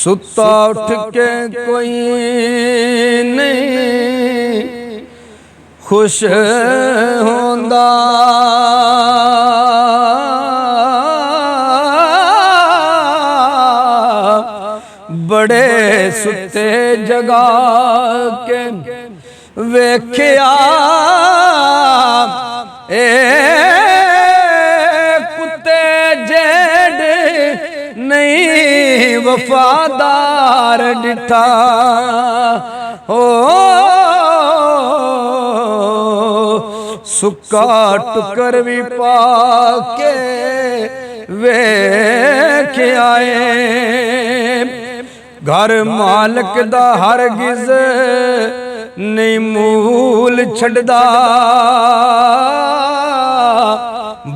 सुता उठ के कोई नहीं खुश होंदा, बड़े सुते जगा के वेख्या ए कुत्ते जेड़े नहीं वफादार डिठा हो, सुक्का टुकर भी पाके वेख आए। घर मालक दा हरगिज़ नहीं मूल छड़दा,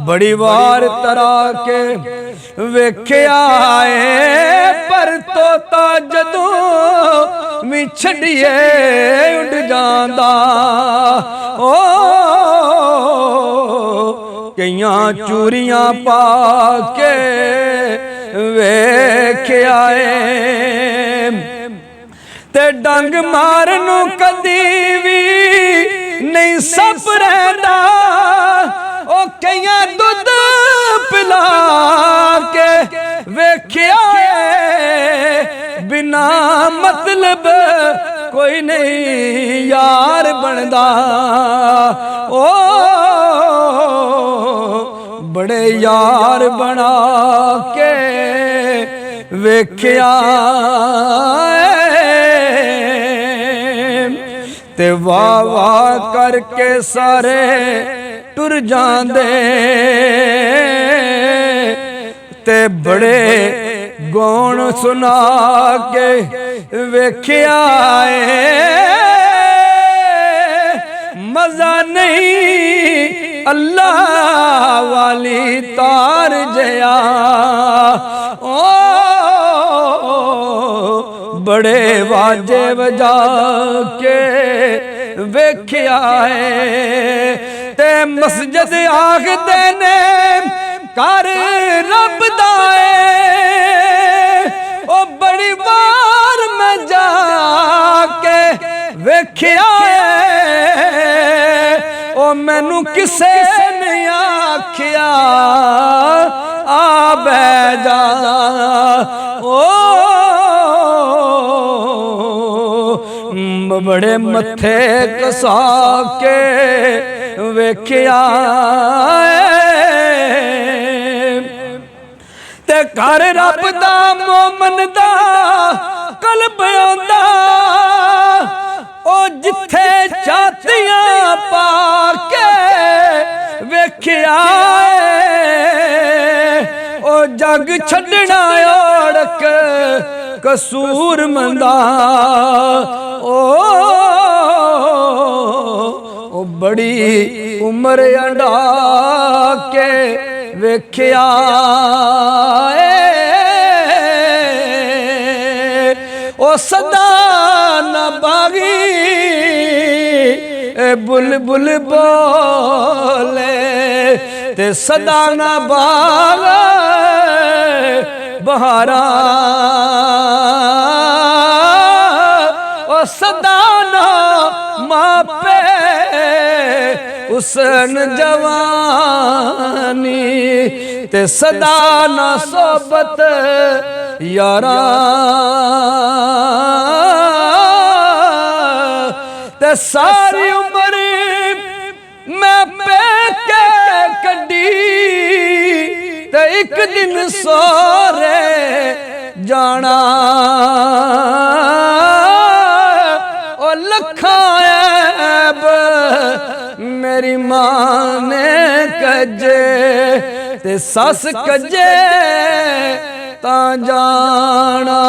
बड़ी वार तरा के वेख्या है, पर तोता जदों भी छड़िए उड़ जांदा। ओ कईयां चूरियां पा के वेख्या है, ते डंग मारनू कदी भी नहीं सप रहंदा। ओ कईयां दुध पिला के वेख्या बिना मतलब कोई नहीं यार बनदा। ओ बड़े यार बना के वेख्या ते वाह वाह करके सारे टुर जांदे, ते बड़े गौण सुना के वेख्या मजा नहीं अल्लाह वाली तार जया। ओ बड़े वाजे बजा के वेख्या ते मस्जिद आखदे ने कर रब दा ओ बड़ी बार मैं जाके वेख्या ओ मैनू किसे ने आख्या आ बह जा। ओ बड़े मथे कसा के वेख्या ते घर रब दा मोमन दा कल्ब आंदा। ओ जिथे छातियां पा के वेख्या ओ जग छड़ना ओढ़क कसूर मंदा। ओ बड़ी उम्र अंडा के वेख्या ओ सदा न बागी बुलबुल बोले, ते सदा न बाग बहारा। ओ सदा न मापे हुस्न जवानी, ते सदा न सोबत यारा। ते सारी उम्र मैं पैके कड्डी, ते एक दिन सोरे जाना। ओ लखा ऐब मेरी मां ने कजे, ते सस कजे ता जाना।